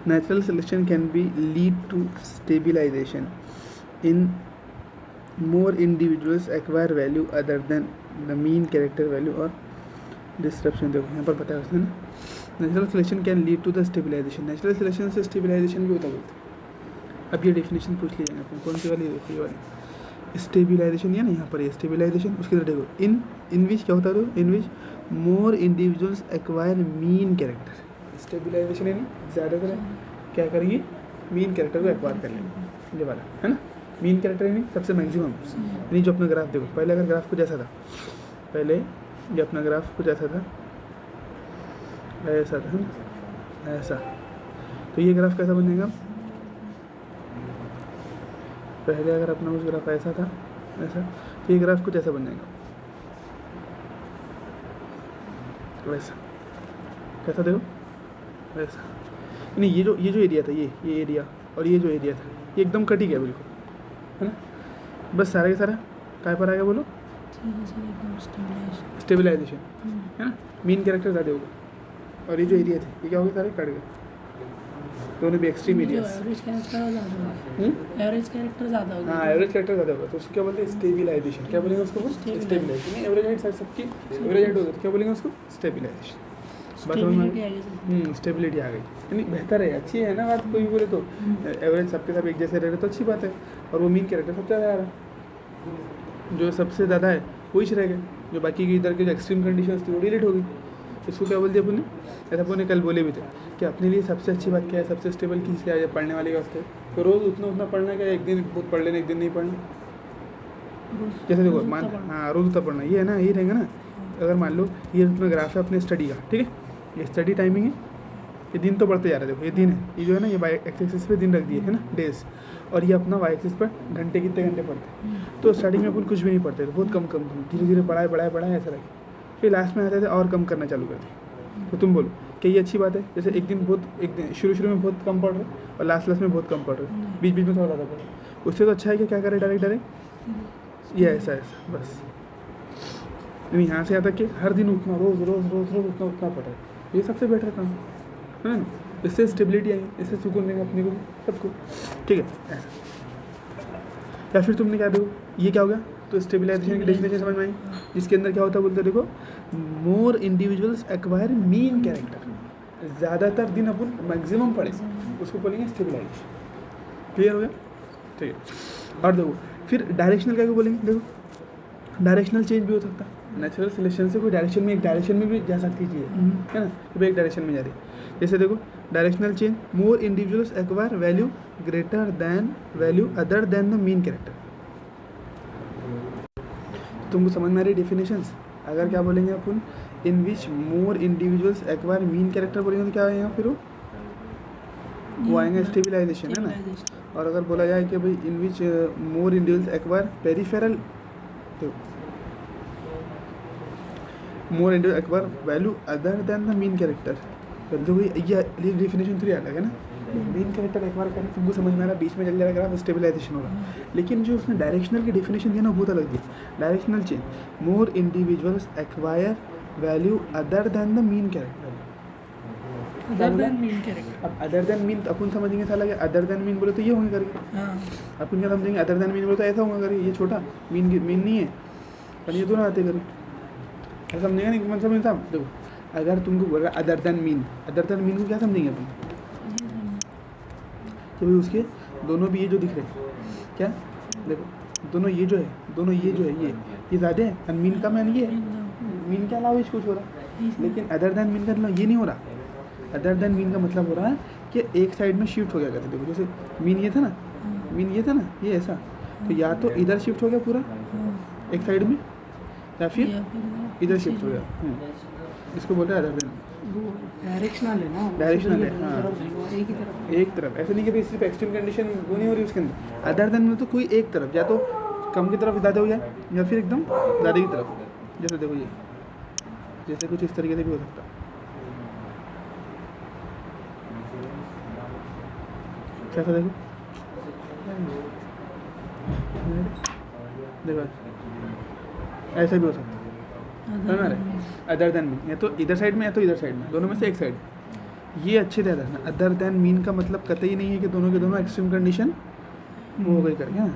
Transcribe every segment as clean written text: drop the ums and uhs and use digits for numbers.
Natural selection can be lead to stabilization in more individuals acquire value other than the mean character value or disruption. देखो यहाँ पर बताया उसने ना, natural selection can lead to the stabilisation, natural selection से stabilisation भी होता बोलते। अब ये डेफिनेशन पूछ लिया आपको, कौन सी वाली देखो, ये वाली स्टेबिलाइजेशन, या ना यहाँ पर ये स्टेबिलाइजेशन, उसके अंदर देखो इन विच क्या होता है, तो in which more individuals acquire mean character. Stabilisation यानी ज़्यादातर क्या करेंगे, मीन कैरेक्टर को एक्वायर कर लेंगे, ये वाला है ना। मीन कैरेक्टर यानी सबसे मैक्सिमम, यानी जो अपना ग्राफ देखो, पहले अगर ग्राफ कुछ ऐसा था, पहले ये अपना ग्राफ कुछ ऐसा था, ऐसा था ना, ऐसा, तो ये ग्राफ कैसा बन जाएगा, पहले अगर अपना कुछ ग्राफ ऐसा था, ऐसा, तो ये ग्राफ कुछ ऐसा बन जाएगा, वैसा, कैसा देखो, वैसा। नहीं, ये जो एरिया था, ये एरिया और ये जो एरिया था, ये एकदम कट ही गया बिल्कुल, है ना। बस सारा के सारा काय पर आ गया, बोलो स्टेबिलाइजेशन, है ना। मीन कैरेक्टर ज़्यादा होगा और ये जो एरिया थे, ये क्या हो गया, सारे कट गए, दोनों भी एक्सट्रीम एरियाज। एवरेज कैरेक्टर ज़्यादा होगा। हाँ, एवरेज कैरेक्टर ज़्यादा होगा, तो उसको क्या बोलते हैं, स्टेबिलाइजेशन। क्या बोलेंगे उसको, स्टेबिलाइजेशन। एवरेज हाइट सबकी एवरेज हाइट होगी, क्या बोलेंगे उसको, स्टेबिलाइजेशन। स्टेबिलिटी आ गई, यानी बेहतर है, अच्छी है ना बात। कोई भी बोले तो एवरेज सबके सब एक जैसे रह रहे तो अच्छी बात है, और वो मीन कैरेक्टर सबसे ज़्यादा आ रहा है, जो सबसे ज़्यादा है वही रह गए, जो बाकी की इधर के जो एक्सट्रीम कंडीशन थी वो डिलीट हो गई। इसको क्या बोलते हैं अपन ने, ऐसा अपन ने कल बोले भी थे कि अपने लिए सबसे अच्छी बात क्या है, सबसे स्टेबल चीज़ क्या है पढ़ने वाले के वास्ते, तो रोज़ उतना पढ़ना क्या है, एक दिन बहुत पढ़ लेना, एक दिन नहीं पढ़ना। जैसे देखो मान, हाँ रोज़ उतना पढ़ना, ये है ना, ये रहेगा ना। अगर मान लो ये अपना ग्राफ है अपने स्टडी का, ठीक है, ये स्टडी टाइमिंग है, ये दिन तो बढ़ते जा रहा है, देखो ये दिन है, ये जो है ना, ये वाई एक्सिस पे दिन रख दिए है ना, डेज, और ये अपना वाई एक्सिस पर घंटे, कितने घंटे पढ़ते हैं। तो स्टार्टिंग में अपन कुछ भी नहीं पढ़ते थे, बहुत कम धीरे धीरे पढ़ाए ऐसा रखे, फिर लास्ट में आते थे और कम करना चालू करते। तो तुम बोलो कि ये अच्छी बात है, जैसे एक दिन शुरू में बहुत कम पढ़ रहे और लास्ट में बहुत कम पढ़ रहे, बीच में थोड़ा ज़्यादा पढ़, उससे तो अच्छा है कि क्या करें, डायरेक्ट ये ऐसा बस। नहीं, यहाँ से आता कि हर दिन उतना रोज़ उतना पढ़ रहे, ये सबसे बेटर काम है ना। इससे स्टेबिलिटी आई, इससे सुकून देगा अपने को सबको, ठीक है ऐसा। या फिर तुमने क्या देखो, ये क्या हो गया, तो स्टेबिलाइजेशन की डेफिनेशन समझ में आई, जिसके अंदर क्या होता है बोलते देखो, मोर इंडिविजुअल्स एक्वायर मीन कैरेक्टर, ज़्यादातर दिन अपन मैक्सिमम पढ़े, उसको बोलेंगे स्टेबिलाइजेशन। क्लियर हो गया, ठीक है। और देखो फिर डायरेक्शनल क्या बोलेंगे, देखो डायरेक्शनल चेंज भी हो सकता है, नेचुरल सिलेक्शन से कोई डायरेक्शन में, एक डायरेक्शन में भी जा सकती चीज़ है ना, तो एक डायरेक्शन में जा रही है। जैसे देखो directional change, more individuals acquire value greater than value other than the mean character. तुमको समझ में आ रही डेफिनेशंस। अगर क्या बोलेंगे अपन, इन which more individuals acquire mean character बोलेंगे तो क्या आएगा, फिर वो आएगा स्टेबिलाइजेशन, है ना। और अगर बोला जाए कि भाई इन which more individuals acquire peripheral, तो more individual acquire value other than the mean character, तो ये डेफिनेशन थोड़ी अलग है ना। मीन कैरेक्टर एक्वायर करना तुमको समझ में आ रहा, बीच में चल जाएगा ग्राफ, स्टेबिलाइजेशन होगा। लेकिन जो उसने डायरेक्शनल की डेफिनेशन दिया ना, बहुत अलग दी। Directional change, more individuals acquire value other than the mean character, other than mean character. अब अदर देन मीन अपन समझेंगे, साला क्या अदर देन मीन बोले तो ये होंगे करके, अपन क्या समझेंगे, अदर देन मीन बोले तो ऐसा होगा करके, ये छोटा मीन नहीं है, पर ये दोनों आते करके, ऐसा समझेगा नहीं, मतलब समझ साहब। देखो अगर तुमको बोल रहा अदर देन मीन को क्या समझेंगे अपन, कि भाई उसके दोनों भी ये जो दिख रहे हैं, क्या देखो दोनों ये जो है, ये ज़्यादा है, और मीन का मैन ये है, मीन के अलावा कुछ हो रहा है। लेकिन अदर देन मीन का मतलब ये नहीं हो रहा। अदर देन मीन का मतलब हो रहा है कि एक साइड में शिफ्ट हो गया करते, देखो जैसे मीन ये था ना, ये ऐसा, तो या तो इधर शिफ्ट हो गया पूरा एक साइड में, या फिर इधर शिफ्ट हो गया, इसको बोलते हैं अदर देन। डायरेक्शनल है ना, डायरेक्शनल है, हाँ एक तरफ, ऐसा नहीं कि भाई सिर्फ एक्सट्रीम कंडीशन वो नहीं हो रही उसके अंदर। अदर देन में तो कोई एक तरफ, या तो कम की तरफ ज़्यादा हो जाए, या फिर एकदम ज़्यादा की तरफ, जैसे देखो ये, जैसे कुछ इस तरीके से भी हो सकता है। कैसा देखो, देखो ऐसा भी हो सकता है ना, अदर देन में, या तो इधर साइड में या तो इधर साइड में, दोनों में से एक साइड। ये अच्छे से याद रखना, अदर देन मीन का मतलब कतई नहीं है कि दोनों के दोनों एक्सट्रीम कंडीशन वो हो गई करके। हाँ,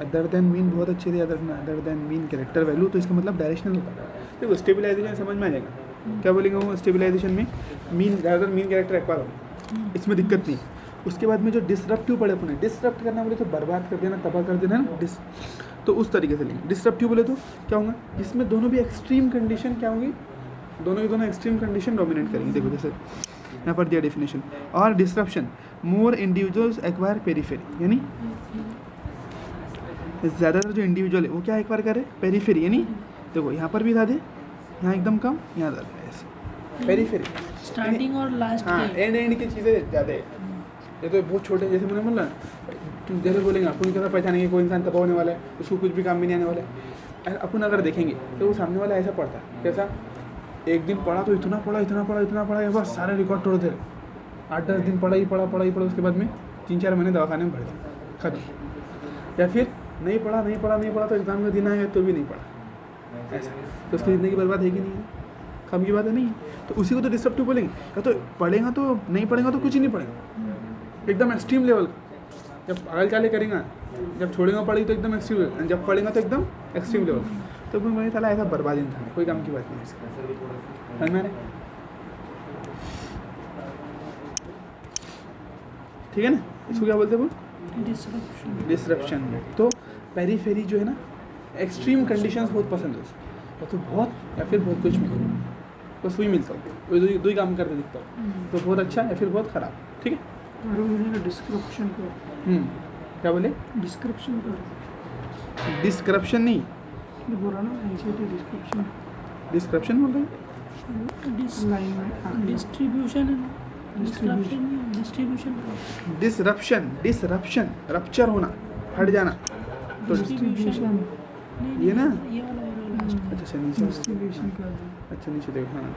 अदर देन मीन बहुत अच्छे से याद रखना, other than mean character value, तो इसका मतलब डायरेक्शनल होता है। देखो स्टेबिलाइजेशन समझ में आ जाएगा, क्या बोलेंगे वो स्टेबिलाइजेशन में मीन ज़्यादातर मीन कैरेक्टर एक्वायर हो, इसमें दिक्कत नहीं। उसके बाद में जो डिसरप्टिव पड़े अपने, डिसरप्ट करना बोले तो बर्बाद कर देना, तबाह कर देना ना, तो उस तरीके से लेंगे। डिसरप्टिव बोले तो क्या होगा, जिसमें दोनों भी एक्सट्रीम कंडीशन क्या होंगी, दोनों की दोनों एक्सट्रीम कंडीशन डोमिनेट करेंगे। देखो जैसे यहाँ पर दिया डेफिनेशन, और डिसरप्शन मोर इंडिविजुअल्स एक्वायर पेरीफेरी, यानी ज़्यादातर जो इंडिविजुअल है वो क्या एक्वायर करे, पेरीफेरी। यानी देखो यहाँ पर भी था दे, यहाँ एकदम कम, यहाँ ज़्यादा, ऐसे पेरीफेरी स्टार्टिंग और लास्ट हाँ, एंड की चीज़ें ज़्यादा है। ये तो बहुत छोटे, जैसे मैंने बोला तुम जैसे बोलेंगे अपन कैसा पहचानेंगे कोई इंसान तबाह होने वाला है, उसको कुछ भी काम में नहीं आने वाला है। अपन अगर देखेंगे तो वो सामने वाला ऐसा पढ़ता है, कैसा, एक दिन पढ़ा तो इतना पढ़ा इतना पढ़ा इतना पढ़ा, ये बस सारे रिकॉर्ड तोड़ दे, 8-10 दिन पढ़ा ही पढ़ा, उसके बाद में 3-4 महीने दवाखाने में भर दिया, खत्म। या फिर नहीं पढ़ा तो एग्ज़ाम का दिन आएगा तो भी नहीं पढ़ा, ऐसा, तो उसकी ज़िंदगी बर्बाद है कि नहीं है, कम की बात है नहीं है। तो उसी को तो डिसरप्टिव बोलेंगे, या तो पढ़ेगा तो नहीं पढ़ेगा तो कुछ ही नहीं पढ़ेगा, एकदम एक्सट्रीम लेवल। जब आगे चाले करेगा, जब छोड़ेगा पढ़ी तो एकदम एक्सट्रीम लेवल, जब पढ़ेगा तो एकदम एक्सट्रीम लेवल। तो फिर मेरे साला ऐसा बर्बाद इंसान है, कोई काम की बात नहीं है इसका, समझ में आ रहा है? ठीक है ना, इसको क्या बोलते हैं वो, डिसरप्शन। तो पेरीफेरी जो है ना, एक्सट्रीम कंडीशंस बहुत पसंद है उसको, या तो बहुत या फिर बहुत कुछ मिले, बस वही मिलता हूँ, दो ही काम करते दिखता हूँ, तो बहुत अच्छा या फिर बहुत ख़राब। ठीक है, डिस्क्रिप्शन कर, क्या बोले, डिस्क्रिप्शन कर, डिस्क्रप्शन नहीं, बोला ना एनसीटी डिस्क्रिप्शन, डिस्क्रप्शन बोल रहे हैं, लाइन डिस्ट्रीब्यूशन है ना, डिस्क्रिप्शन नहीं, डिस्ट्रीब्यूशन डिसरप्शन, रप्चर होना, हट जाना, तो डिस्ट्रीब्यूशन ये ना, ये वाला लास्ट अच्छा नीचे, डिस्ट्रीब्यूशन कर, अच्छा नीचे देखो, हाँ,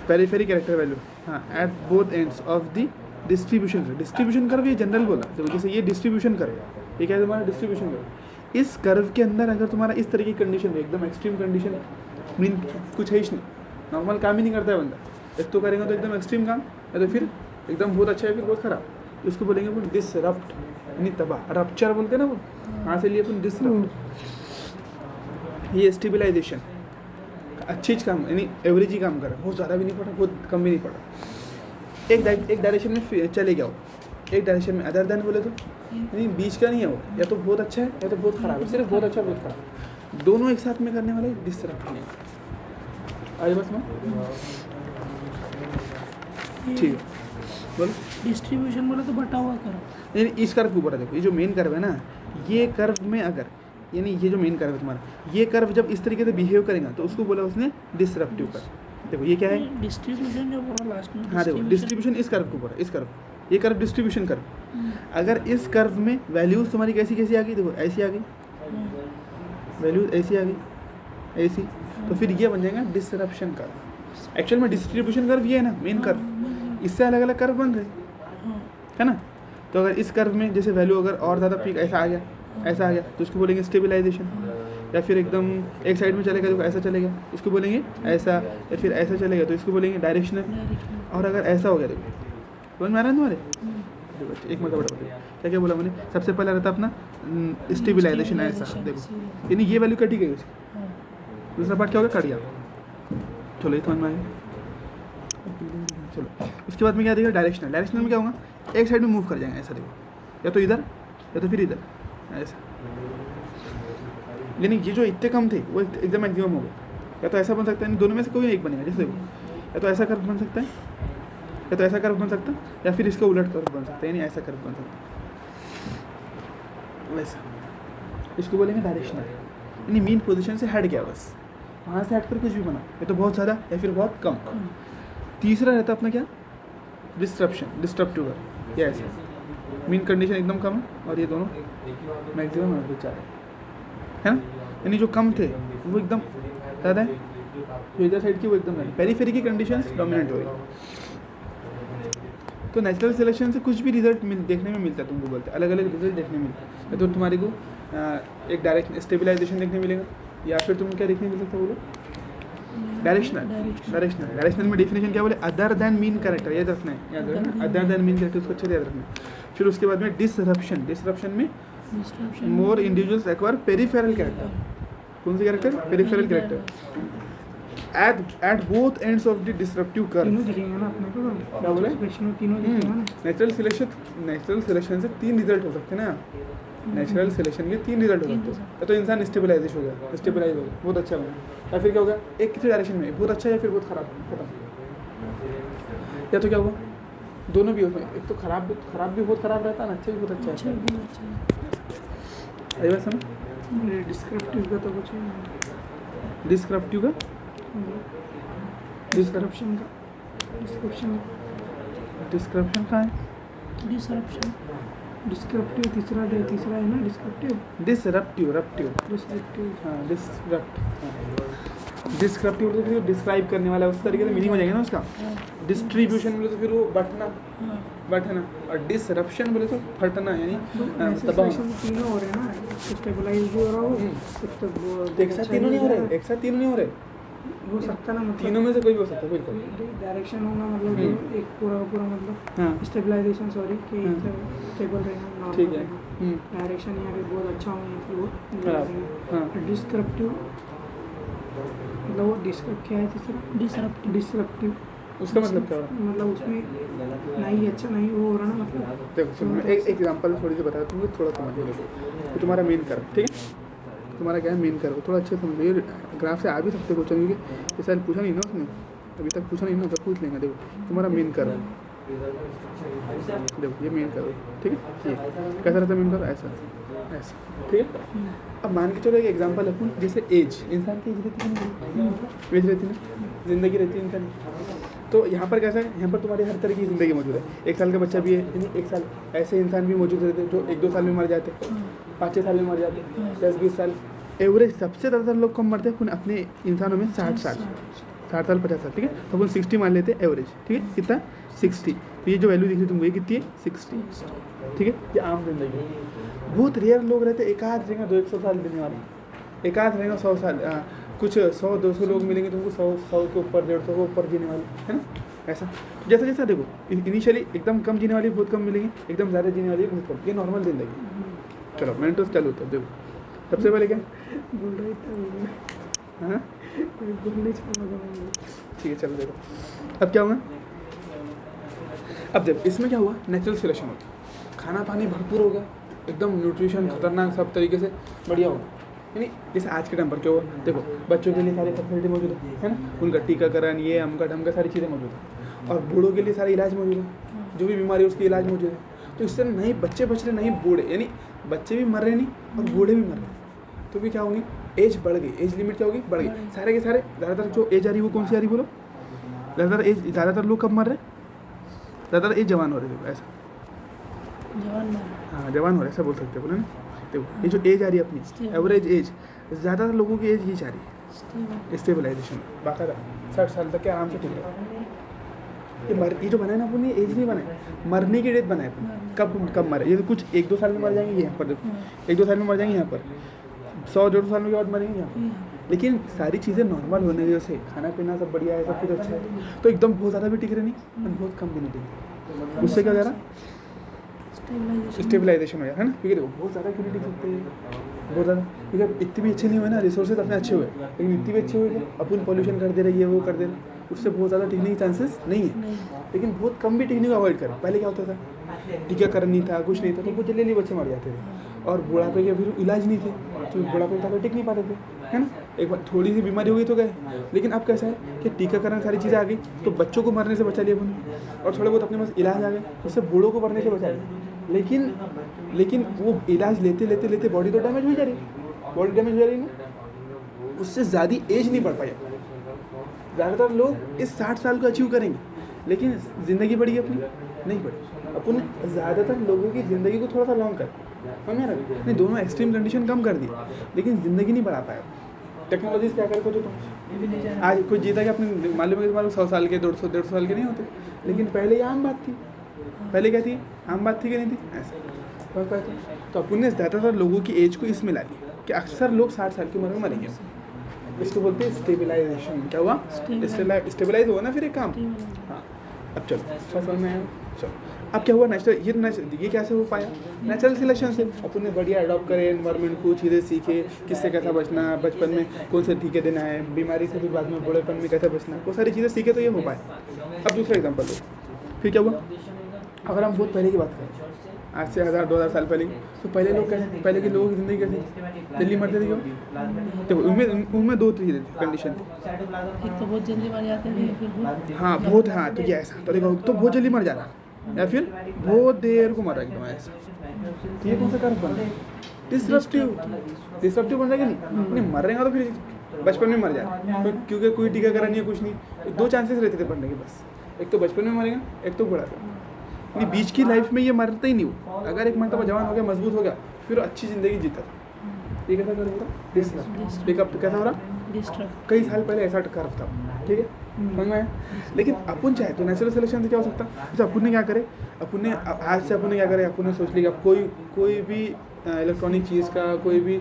पेरीफेरी कैरेक्टर वैल्यू, हाँ, at both ends of the distribution curve, ये जनरल बोला, देखो जैसे ये डिस्ट्रीब्यूशन कर्व, ये क्या है तुम्हारा डिस्ट्रीब्यूशन कर्व। इस कर्व के अंदर अगर तुम्हारा इस तरह की कंडीशन है, एकदम एक्सट्रीम कंडीशन है, मीन कुछ है ही नहीं, नॉर्मल काम ही नहीं करता है बंदा, एक तो करेगा तो एकदम एक्सट्रीम काम, या तो फिर एकदम बहुत अच्छा है फिर बहुत खराब, उसको बोलेंगे वो डिसरप्ट, यानी तबाह, रप्चर बोलते हैं ना वो, वहाँ से लिए अपन डिसरप्ट। ये स्टेबिलाइजेशन अच्छी काम, यानी एवरेज ही काम करा, बहुत ज़्यादा भी नहीं पड़ा, बहुत कम भी नहीं पड़ा, एक डायरेक्शन में चले गया हो, एक डायरेक्शन में, अदर देन बोले तो यानी बीच का नहीं है वो, या तो बहुत अच्छा है या तो बहुत ख़राब है, सिर्फ बहुत अच्छा बहुत ख़राब, दोनों एक साथ में करने वाले डिसरप्ट नहीं है। आगे बस में ठीक है, बोलो। डिस्ट्रीब्यूशन बोला तो बटा हुआ करो, यानी इस कर्व के ऊपर देखो, ये जो मेन कर्व है ना, ये कर्व में अगर, यानी ये जो मेन कर्व है तुम्हारा, ये कर्व जब इस तरीके से बिहेव करेगा तो उसको बोला उसने डिसरप्टिव कर्व। देखो ये क्या है, डिस्ट्रीब्यूशन जो बोला लास्ट में, हाँ देखो डिस्ट्रीब्यूशन इस कर्व के ऊपर है, इस कर्व, ये कर्व डिस्ट्रीब्यूशन कर्व, अगर इस कर्व में वैल्यूज़ तुम्हारी कैसी कैसी आ गई, देखो ऐसी आ गई, वैल्यूज ऐसी आ गई, ऐसी, तो फिर ये बन जाएगा डिसरप्शन कर्व। एक्चुअल में डिस्ट्रीब्यूशन कर्व ये है ना मेन कर्व, इससे अलग अलग कर्व बन रहे, है ना। तो अगर इस कर्व में जैसे वैल्यू अगर और ज़्यादा पीक ऐसा आ गया तो उसको बोलेंगे स्टेबिलाइजेशन, या फिर एकदम एक साइड में चलेगा तो ऐसा चलेगा, इसको बोलेंगे ऐसा, या फिर ऐसा चलेगा तो इसको बोलेंगे डायरेक्शनल, और अगर ऐसा हो गया, देखो समझ में आ रहा है तुम्हारे, एक मतलब क्या क्या बोला मैंने, सबसे पहले रहता अपना स्टेबिलाइजेशन, ऐसा देखो, यानी ये वैल्यू कटी गई उसकी, दूसरा पार्ट क्या होगा, कट गया, चलो ये समझ में आएगा। चलो उसके बाद में क्या देगा, डायरेक्शनल में क्या होगा, एक साइड में मूव कर जाएंगे, ऐसा देखो, या तो इधर या तो फिर इधर, ऐसा, यानी ये जो इतने कम थे वो एकदम मैक्सिमम हो गए, या तो ऐसा बन सकता है, दोनों में से कोई एक बनेगा, जैसे देखो, या तो ऐसा कर्व बन सकता है, या तो ऐसा कर्व बन सकता है, या फिर इसका उलट कर्व बन सकता है, यानी ऐसा कर्व बन सकता है, वैसा, इसको बोलेंगे डायरेक्शनल, यानी मीन पोजीशन से हट गया, बस वहाँ से हट कर कुछ भी बना, या तो बहुत ज़्यादा या फिर बहुत कम। तीसरा रहता अपना क्या, डिस्ट्रप्टिव, ये ऐसा मीन कंडीशन एकदम कम है और ये दोनों मैक्सिमम है ना, यानी जो कम थे वो एकदम ज़्यादा है, जो इधर साइड की वो एकदम है, पेरीफेरी की कंडीशंस डोमिनेट हो रही। तो नेचुरल सिलेक्शन से कुछ भी रिजल्ट देखने में मिलता है, तुमको बोलते हैं अलग अलग रिजल्ट देखने में मिलता है, तो तुम्हारे को एक डायरेक्ट स्टेबिलाइजेशन देखने मिलेगा, या फिर तुमको क्या देखने मिल सकता है, बोलो डायरेक्शनल में डेफिनेशन क्या बोले, अदर देन मीन कैरेक्टर, याद रखना है, याद रखना, अदर देन मीन कैरेक्टर, उसको अच्छे से याद रखना है। फिर उसके बाद में डिसरप्शन में मोर इंडिविजुअल्स एक्वायर पेरिफेरल कैरेक्टर, कौन सा character, peripheral character at both ends of the disruptive curve. तीनों दिखेंगे ना अपने को, क्या बोले, तीनों दिखेंगे ना। नेचुरल सिलेक्शन से 3 रिजल्ट हो सकते हैं ना, नेचुरल सिलेक्शन के 3 रिजल्ट हो सकते हैं। या तो इंसान स्टेबलाइज हो गया, बहुत अच्छा बना, या फिर क्या होगा, एक किसी डायरेक्शन में बहुत अच्छा या फिर बहुत खराब, खत्म। या तो क्या हुआ, दोनों भी होते हैं, एक तो खराब भी बहुत खराब रहता है, अच्छा भी बहुत अच्छा है। आई बात समझ। डिस्क्रिप्टिव का तो कुछ डिस्क्रिप्टिव का डिस्क्रिप्शन कहाँ है, डिस्क्रिप्टिव तीसरा है ना, डिसरप्टिव हाँ, डिस्क्रिप्टिव तो फिर डिस्क्राइब करने वाला है, उस तरीके से मीनिंग हो जाएगा ना उसका। डिस्ट्रीब्यूशन बोले तो फिर वो बंटना, और डिसरप्शन बोले तो फटना, यानी तबाह होना। तीनों हो रहे हैं ना, स्टेबलाइज भी हो रहा हो, एक साथ तीनों नहीं हो रहे, हो सकता ना, मतलब तीनों में से कोई भी हो सकता है, बिल्कुल। डायरेक्शन होगा, मतलब एक पूरा मतलब हाँ स्टेबलाइजेशन, सॉरी, कि स्टेबल रहना, ठीक है। डायरेक्शन यहाँ पे बहुत अच्छा हो, या फिर हाँ बहुत डिस्क्रिप्टिव, मतलब वो क्या है तीसरा, डिसरप्टिव, उसका मतलब क्या हुआ, मतलब उसमें नहीं अच्छा नहीं वो हो रहा ना, मतलब देखो सुनो, मैं एक एग्जांपल थोड़ी सी बता दूँ, थोड़ा समझ लो। तो तुम्हारा मेन कर्व, ठीक है, तुम्हारा क्या है मेन कर्व, थोड़ा अच्छे समझिए, ग्राफ से आ भी सकते क्वेश्चन, क्योंकि इस साल पूछा नहीं ना उसने, अभी तक पूछा नहीं ना, जब पूछ लेंगे। देखो तुम्हारा मेन कर्व, देखो ये मेन कर्व, ठीक है, ये कैसा रहता है मेन कर्व, ऐसा, ठीक है। अब मान के चलो एक एग्जांपल अपन, जैसे एज, इंसान की एज रहती है, एज रहती है ना, जिंदगी रहती है इंसान। तो यहाँ पर कैसा है, यहाँ पर तुम्हारी हर तरह की ज़िंदगी मौजूद है। 1 साल का बच्चा भी है, यानी 1 साल, ऐसे इंसान भी मौजूद रहते हैं जो 1-2 साल में मर जाते हैं, 5-6 साल में मर जाते हैं, 10-20 साल। एवरेज सबसे ज़्यादा लोग कम मरते हैं अपने इंसानों में 60 साल, 50 साल, ठीक है। तो अपन 60 मान लेते हैं एवरेज, ठीक है, कितना 60। तो ये जो वैल्यू दिख रही है तुमको, ये कितनी है 60, ठीक है। ये आम जिंदगी है। बहुत रेयर लोग रहते हैं, एक आध रहेगा 200 साल जीने वाले, एक आध रहेगा 100 साल, कुछ 100-200 लोग मिलेंगे तुमको 100 के ऊपर, 150 के ऊपर जीने वाले, है ना। ऐसा जैसा जैसा देखो, इनिशियली एकदम कम जीने वाली बहुत कम मिलेंगे, एकदम ज़्यादा जीने वाली बहुत कम, ये नॉर्मल जिंदगी। चलो मेंटोस चालू होता है। देखो सबसे पहले क्या बोल रही हाँ बोलने ठीक है, चलो देखो अब क्या हुआ। अब देखो इसमें क्या हुआ, नेचुरल सिलेक्शन होता है, खाना पानी भरपूर हो गया, एकदम न्यूट्रिशन खतरनाक, सब तरीके से बढ़िया होगा। यानी जैसे आज के टाइम पर क्या हुआ, देखो बच्चों के लिए सारी फैसिलिटी मौजूद है ना, उनका टीकाकरण, ये अमका ढमका सारी चीज़ें मौजूद है, और बूढ़ों के लिए सारा इलाज मौजूद है, जो भी बीमारी है उसकी इलाज मौजूद है। तो इससे नहीं बच्चे बच रहे, नहीं बूढ़े, यानी बच्चे भी मर रहे नहीं और बूढ़े भी मर रहे। तो भी क्या होंगी, एज बढ़ गई, एज लिमिट क्या होगी, बढ़ गई। सारे के सारे ज़्यादातर जो एज आ रही है वो कौन सी आ रही, बोलो। ज़्यादातर लोग कब मर रहे, ज़्यादातर एज जवान हो रहे थे, ऐसा हाँ जवान हो रहे, ऐसा बोल सकते हो, बोले ना। देखो ये जो एज आ रही है अपनी एवरेज एज, ज़्यादातर लोगों की एज ही जा रही है स्टेबलाइजेशन, बाकायदा 60 साल तक के आराम से ठीक है। ये जो बनाए ना अपन, ये एज नहीं बनाए, मरने की डेट बनाए अपन, कब मरे। ये तो कुछ 1-2 साल में मर जाएंगे यहाँ पर, देखो 1-2 साल में मर जाएंगे यहाँ पर, 100-150 साल में के बाद मरेंगे यहाँ पर। लेकिन सारी चीज़ें नॉर्मल होने की वजह से, खाना पीना सब बढ़िया है, सब कुछ अच्छा है, तो एकदम बहुत ज़्यादा भी टिक रहे नहीं और बहुत कम भी नहीं टिक रहे। उससे क्या हो जा रहा, स्टेबलाइजेशन हो जाए, है ना। क्योंकि देखो बहुत ज़्यादा क्यों टिक सकते हैं, बहुत ज़्यादा, क्योंकि इतने भी अच्छे नहीं हुए ना, रिसोर्सेज अपने अच्छे हुए, लेकिन इतने भी अच्छे हुए कि अपन पॉल्यूशन कर दे रही है, वो कर दे रहे, उससे बहुत ज़्यादा टिकने के चांसेस नहीं है। लेकिन बहुत कम भी टिकने को अवॉइड करें। पहले क्या होता था, टीकाकरण नहीं था, कुछ नहीं था, तो बहुत जल्दी बच्चे मर जाते थे, और बुढ़ापे के फिर इलाज नहीं थे, तो बुढ़ापे तक टिक नहीं पाते थे, है ना। एक बार थोड़ी सी बीमारी हो गई तो गए। लेकिन अब कैसा है कि टीकाकरण सारी चीज़ें आ गई, तो बच्चों को मरने से बचा लिया अपन, और थोड़े बहुत अपने पास इलाज आ गए, उससे बूढ़ों को मरने से बचा लिया। लेकिन वो इलाज लेते लेते लेते बॉडी तो डैमेज हो जा रही, बॉडी डैमेज हो जा रही ना, उससे ज़्यादा एज नहीं बढ़ पाई। ज़्यादातर लोग इस 60 साल को अचीव करेंगे, लेकिन ज़िंदगी बढ़ी अपनी नहीं बढ़ी। अपन ज़्यादातर लोगों की ज़िंदगी को थोड़ा सा लॉन्ग कर, समझ रहे, नहीं दोनों एक्सट्रीम कंडीशन कम कर दी, लेकिन ज़िंदगी नहीं बढ़ा पाया। टेक्नोलॉजी क्या करे, सोचो तुम, आज कोई जीता कि अपने मालूम है कि तुम्हारे 100 साल के 150 साल के नहीं होते, लेकिन पहले ये आम बात थी। पहले क्या थी, आम बात थी कि नहीं थी, ऐसा। तो अपन ने ज़्यादातर लोगों की एज को इसमें ला दी कि अक्सर लोग 60 साल की उम्र में मरेंगे। इसको बोलते हैं स्टेबलाइजेशन। क्या हुआ? स्टेबलाइज हुआ ना फिर एक काम। हाँ, अब चलो समझ में आया। चलो अब क्या हुआ? ये कैसे हो पाया? नेचुरल सिलेक्शन से। अपन ने बढ़िया अडॉप्ट करे एनवायरनमेंट को, चीज़ें सीखे, किससे कैसा बचना, बचपन में कौन से टीके देना है, बीमारी से भी बाद में बूढ़ेपन में कैसे बचना है, वो सारी चीज़ें सीखे तो ये हो पाए। अब दूसरा एग्जाम्पल दो, फिर क्या हुआ? अगर हम बहुत पहले की बात करें, आज से 1000-2000 साल पहले, तो पहले लोग कैसे, पहले के लोगों की ज़िंदगी कैसी, जल्दी मरते थे क्यों? देखो उनमें दो चीज़ें थी, कंडीशन थी। एक तो बहुत जल्दी मर जाते थे, फिर हाँ बहुत, हाँ तो ये ऐसा तो देखो, तो बहुत जल्दी मर जाना या फिर बहुत देर को मर एकदम ऐसा, तो ये कौन सा कर्व बन रहा है? डिस्ट्रप्टिव बन रहा है कि नहीं मर रहेगा तो फिर बचपन में मर जाए, क्योंकि कोई टीकाकरण नहीं है, कुछ नहीं। दो चांसेस रहते थे पढ़ने के बस, एक तो बचपन में मरेगा, एक तो बुढ़ापे। नहीं बीच की लाइफ में ये मरता ही नहीं वो। अगर एक मरतबा जवान हो गया, मजबूत हो गया, फिर अच्छी ज़िंदगी जीता। ये कैसा कर रहा? डिस्ट्रप्ट। पिकअप तो कैसा हो रहा? डिस्ट्रप्ट। कई साल पहले ऐसा कर्व था, ठीक है, समझ में आया। लेकिन अपन चाहे तो नेचुरल सिलेक्शन से क्या हो सकता? जैसे अपन ने क्या करे, आज से अपन ने क्या करे, अपन ने सोच लिया कोई भी इलेक्ट्रॉनिक चीज़ का, कोई भी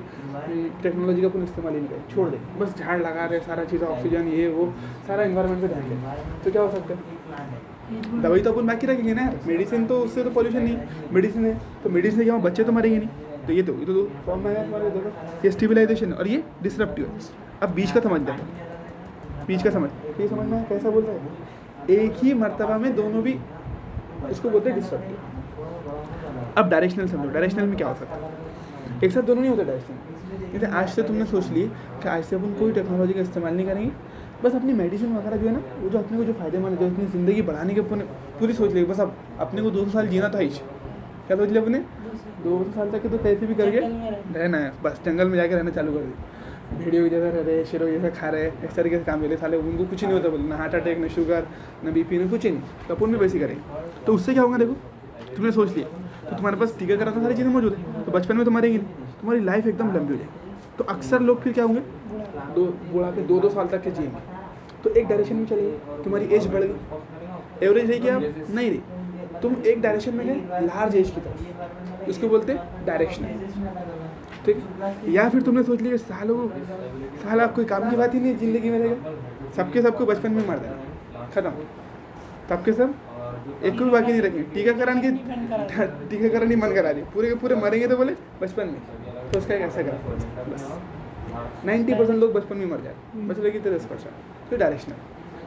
टेक्नोलॉजी का अपन इस्तेमाल ही नहीं करे, छोड़ दे, बस झाड़ लगा रहे, सारा चीज़ ऑक्सीजन ये वो सारा एनवायरनमेंट पे ध्यान दे, तो क्या हो सकता है? दवाई तो अपन बाकी रखेंगे ना यार, मेडिसिन तो उससे तो पॉल्यूशन नहीं, मेडिसिन है तो मेडिसिन से क्या बच्चे तो मरेंगे नहीं। तो ये तो फॉर्म में है हमारे, देखो ये स्टेबलाइजेशन और ये डिसरप्टिव। अब बीच का समझ दो, बीच का समझ, ये समझ में कैसा बोल रहा है? एक ही मर्तबा में दोनों भी, इसको बोलते हैं डिसरप्टिव। अब डायरेक्शनल समझो, डायरेक्शनल में क्या हो सकता है? एक साथ दोनों नहीं होते डायरेक्शनल। जैसे आज से तुमने सोच ली कि आज से अपन कोई टेक्नोलॉजी का इस्तेमाल नहीं करेंगे, बस अपनी मेडिसिन वगैरह जो है ना, वो जो अपने को जो फायदेमंद है, जो अपनी ज़िंदगी बढ़ाने के पूरी सोच लेगी। बस अब अपने को 200 साल जीना था ही, क्या सोच लिया अपने 200 साल तक के तो कैसे भी करके रहना है, बस जंगल में जाके रहना चालू कर दी, भेड़ियों की जगह रह रहे, शेरों की जगह खा रहे, इस तरीके से काम ले साले, उनको कुछ नहीं होता, बोले ना हार्ट अटैक, ना शुगर, ना बीपी, ना कुछ नहीं, तो अपन भी वैसे करेंगे। तो उससे क्या होगा? देखो तुमने सोच लिया, तो तुम्हारे पास टीकाकरण सारी चीज़ें मौजूद है, तो बचपन में तो मरेंगे नहीं, तुम्हारी लाइफ एकदम लंबी हो जाएगी। तो अक्सर लोग फिर क्या होंगे, बुढ़ापे 2-2 साल तक के जिएंगे। तो एक डायरेक्शन में चलेगी, तुम्हारी एज बढ़ गई, एवरेज रही क्या नहीं रही, तुम एक डायरेक्शन में गए लार्ज एज की तरफ, उसको बोलते हैं डायरेक्शनल, ठीक। या फिर तुमने सोच लिया साला कोई काम की बात ही नहीं ज़िंदगी में रहेगा, सबको बचपन में मार देना, खत्म, सबके सब एक को भी बाकी नहीं रखेंगे। टीकाकरण ही मन करा दी, पूरे के पूरे मरेंगे तो बोले बचपन में, तो उसका एक ऐसा करा, बस 90% लोग बचपन में मर जाए, बच लगी 10%। तो डायरेक्शनल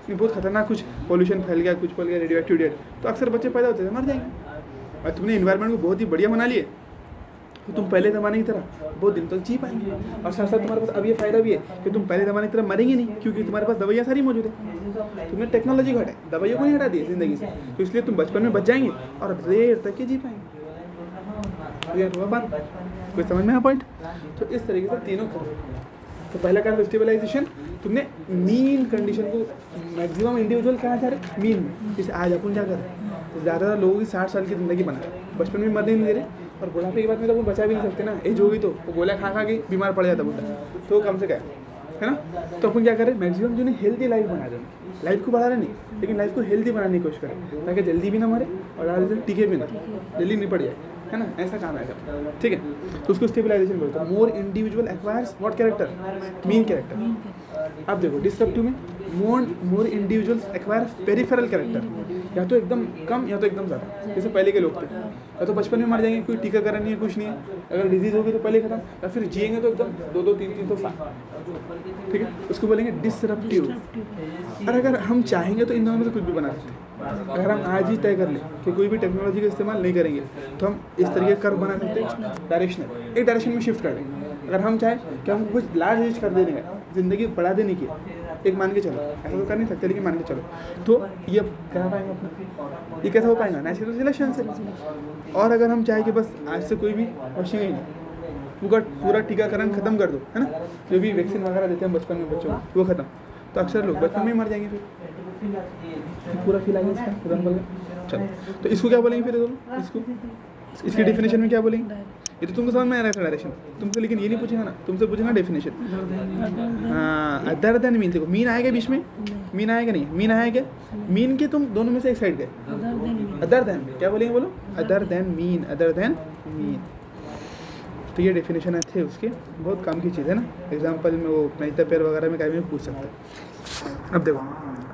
बहुत खतरनाक, कुछ पोल्यूशन फैल गया, कुछ फैल गया, रेडियोएक्टिव डेट, तो अक्सर बच्चे पैदा होते थे मर जाएंगे। और तुमने इन्वायरमेंट को बहुत ही बढ़िया बना लिए, तो तुम पहले ज़माने की तरह बहुत दिन तक जी पाएंगे। और साथ साथ तुम्हारे पास अब ये फ़ायदा भी है कि तुम पहले ज़माने की तरह मरेंगे नहीं, क्योंकि तुम्हारे पास दवाइयाँ सारी मौजूद है। तुमने टेक्नोलॉजी को हटाई, दवाइयों को नहीं हटा दी ज़िंदगी से, तो इसलिए तुम बचपन में बच जाएंगे और देर तक के जी पाएंगे। ये हुआ बात, कोई समझ में आ पॉइंट? तो इस तरीके से तीनों करो। तो पहला कारण स्टेबलाइजेशन, तुमने मीन कंडीशन को, मैक्सिमम इंडिविजुअल कहाँ जा रहे मीन में। जैसे आज अपन क्या कर रहे हैं, तो ज़्यादातर लोगों की 60 साल की ज़िंदगी बना रहे, बचपन में मरने नहीं दे रहे, और बुढ़ापे की बात में तो अपन बचा भी नहीं सकते ना, एज होगी तो वो गोला खा के बीमार पड़ जाता बुढ़ा, तो कम से कम है ना। तो अपन क्या करें, मैक्सिमम जो नहीं हेल्दी लाइफ बना दें, लाइफ को बढ़ा रहे नहीं, लेकिन लाइफ को हेल्दी बनाने की कोशिश करें, ताकि जल्दी भी ना मरे और ज़्यादा टीके भी ना, जल्दी नहीं पड़ जाए, है ना, ऐसा काम है सब, ठीक है। तो उसको स्टेबलाइजेशन बोलते हैं। More individual acquires what character, mean character. अब देखो डिस्ट्रप्टिव में मोर इंडिविजुअल्स एक्वायर पेरिफेरल कैरेक्टर, या तो एकदम कम या तो एकदम ज़्यादा। जैसे पहले के लोग थे, या तो बचपन में मर जाएंगे, कोई टीकाकरण नहीं है, कुछ नहीं है, अगर डिजीज़ होगी तो पहले खत्म, या फिर जिएंगे तो एकदम 2-2, 3-3 साल, ठीक है, उसको बोलेंगे डिसरप्टिव। और अगर हम चाहेंगे तो इन दोनों में से कुछ भी बना सकते हैं। अगर हम आज ही तय कर लें कि कोई भी टेक्नोलॉजी का इस्तेमाल नहीं करेंगे, तो हम इस तरीके का कर्व बना सकते हैं, डायरेक्शनल, एक डायरेक्शन में शिफ्ट कर देंगे। अगर हम चाहें कि हमको कुछ लार्ज एज कर देने का, ज़िंदगी बढ़ा देने की, एक मान के चलो, ऐसा तो कर नहीं सकते, लेकिन मान के चलो, तो ये करा पाएंगे अपना, ये कैसा हो पाएगा, नेचुरल सिलेक्शन से। और अगर हम चाहें कि बस आज से कोई भी क्वेश्चन ही नहीं, पूरा टीकाकरण खत्म कर दो, है ना, जो भी वैक्सीन वगैरह देते हैं बचपन में बच्चों को, वो खत्म, तो अक्सर लोग बचपन में ही मर जाएंगे, फिर पूरा फील आ गया इसका एग्जाम्पल। चलो तो इसको क्या बोलेंगे फिर दोनों, इसको इसकी डेफिनेशन में क्या बोलेंगे, ये तो तुमको समझ में आ रहा है डायरेक्शन तुमसे, लेकिन ये नहीं पूछेगा ना, तुमसे पूछेगा डेफिनेशन। हाँ, अदर देन मीन, देखो मीन आएगा बीच में, मीन आएगा नहीं, मीन आएगा, मीन के तुम दोनों में से एक साइड गए, अदर देन क्या बोलेंगे, बोलो other than mean, other than mean, तो ये डेफिनेशन है थे उसके, बहुत काम की चीज़ है ना, एग्जाम्पल में वो नहीं पेयर वगैरह में कहीं भी पूछ सकते हैं। अब देखो,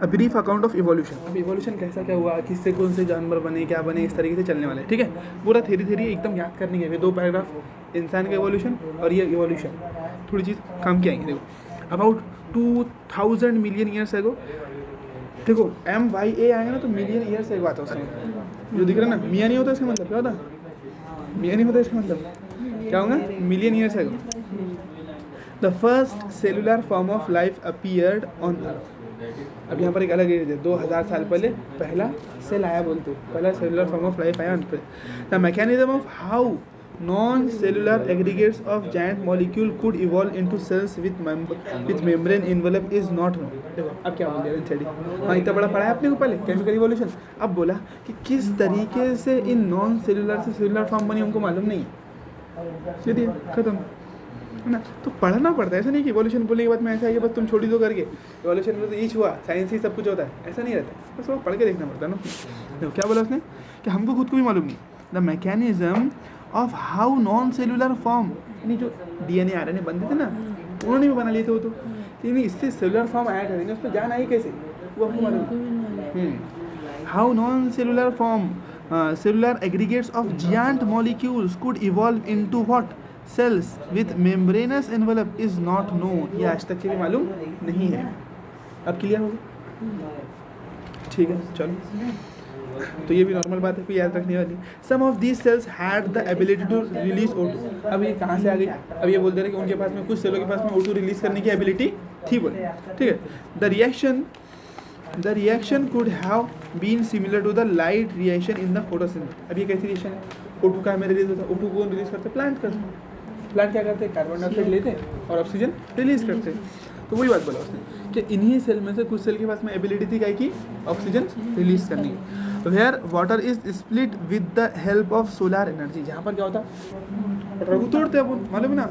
a brief account of evolution. अब इवोल्यूशन कैसा क्या हुआ, किससे कौन से जानवर बने, क्या बने, इस तरीके से चलने वाले, ठीक है। पूरा धीरे धीरे एकदम याद करने के 2 पैराग्राफ, इंसान का इवोल्यूशन और ये इवोल्यूशन, थोड़ी चीज़ काम की आएंगे। देखो अबाउट 2000 मिलियन ईयर्स एगो, देखो MYA आएगा ना तो मिलियन ईयर्स एगो आता है उसमें, जो दिख रहा है ना, मियाँ नहीं होता इसका मतलब, क्या होता, मियाँ नहीं होता इसका मतलब क्या होगा, मिलियन ईयर्स एगो the first cellular form of life appeared on earth. अब यहाँ पर एक अलग एज है, 2000 साल पहले पहला सेल आया बोलते, पहला सेलुलर फॉर्म ऑफ लाइफ आया उन पर। The mechanism of how non cellular aggregates of giant molecule could evolve into sales with membrane envelope is not known. देखो अब क्या बोल दिया, हाँ इतना बड़ा पढ़ा है आपने को पहले केमिकल इवोल्यूशन, अब बोला कि किस तरीके से इन नॉन सेलुलर से सेलुलर फॉर्म बनी हमको मालूम नहीं है, सीधी खत्म है ना। तो पढ़ना पड़ता है, ऐसा नहीं कि इवोल्यूशन बोलने के बाद में ऐसा है कि बस तुम छोड़ दो करके, इवोल्यूशन में तो ईच हुआ, साइंस ही सब कुछ होता है, ऐसा नहीं रहता, बस वो पढ़ के देखना पड़ता है ना। देखो क्या बोला उसने कि हमको खुद को भी मालूम नहीं, the mechanism of how non cellular form, यानी जो DNA RNA बनते थे ना, उन्होंने भी बना लिए थे वो, तो यानी इससे सेलुलर फॉर्म आया करेंगे, उस पर जान आई कैसे, वो हमको मालूम। How non cellular form cellular aggregates of giant molecules could evolve into what sales with membranes envelope is not known, ये आज तक के भी मालूम नहीं है। अब क्लियर हो गया, ठीक है चलो। तो ये भी नॉर्मल बात है, कोई याद रखने वाली। Some of these cells had the ability to release O2। अब ये कहाँ से आ गई, अब ये बोलते रहे कि उनके पास में, कुछ सेलों के पास में O2 रिलीज करने की एबिलिटी थी बोले, ठीक है। The reaction could have been similar to the light reaction in the photosynthesis. अब ये कैसी रिएक्शन है, O2 का हमें रिलीज होता है, O2 कौन रिलीज करते हैं, प्लांट करते हैं। प्लांट क्या करते हैं, कार्बन डाइऑक्साइड लेते हैं और ऑक्सीजन रिलीज करते हैं। तो वही बात बोला उसने कि इन्हीं सेल में से कुछ सेल के पास में एबिलिटी थी क्या की, ऑक्सीजन रिलीज करने की। Where water is split with the help of solar energy, जहाँ पर क्या होता है, वाटर को तोड़ते हैं अपन, मालूम ना,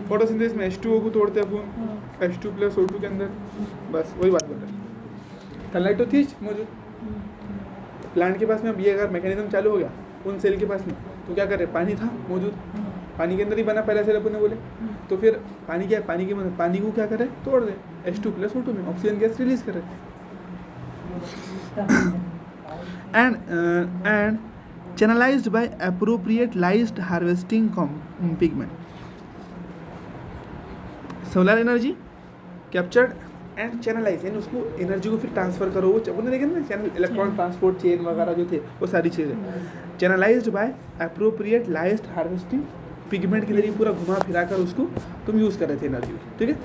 फोटोसिंथेसिस में H2O को तोड़ते हैं अपन, H2 + O2 के अंदर, बस वही बात बोल रहे हैं। सनलाइट तो थी मौजूद प्लांट के पास में, अब ये अगर मैकेनिज्म चालू हो गया उन सेल के पास में, तो क्या कर रहे, पानी था मौजूद, पानी के अंदर ही बना पहला सेल अपन ने बोले, तो फिर पानी क्या है, पानी की मतलब पानी को क्या करे, तोड़ दे, H2 + O2 में ऑक्सीजन गैस रिलीज करे। and channelized by appropriate light harvesting pigment. Solar energy captured and channelize, यानी उसको एनर्जी को फिर ट्रांसफर करो, वो अपने देखे ना चैनल, इलेक्ट्रॉन ट्रांसपोर्ट चेन वगैरह जो थे वो सारी चीज़ें, channelized by appropriate light harvesting pigment के जरिए पूरा घुमा फिरा कर उसको तुम यूज़ कर रहे थे एनर्जी, ठीक है।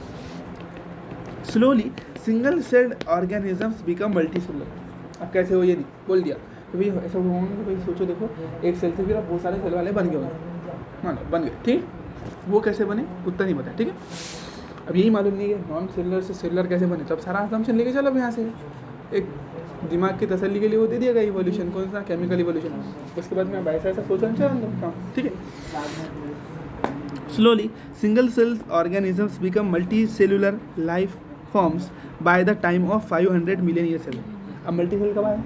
Slowly single celled organisms become multicellular. अब कैसे हो ये नहीं बोल दिया तो भाई ऐसा हुआ कि भाई सोचो, देखो एक सेल से फिर अब बहुत सारे सेल वाले बन गए होंगे, मानो बन गए, ठीक, वो कैसे बने उतना नहीं पता, ठीक है। अब यही मालूम नहीं है नॉन सेलुलर से सेलुलर कैसे बने, तो अब सारा असम्पशन लेके चलो अब यहाँ से, एक दिमाग की तसल्ली के लिए वो दे दिया गया इवोल्यूशन, कौन सा, केमिकल इवोल्यूशन। उसके बाद में ऐसा ऐसा सोचना चाहिए, ठीक है। Slowly single cell organisms become multi cellular life forms by the time of 500 million years ago. अब मल्टी सेल कब आया,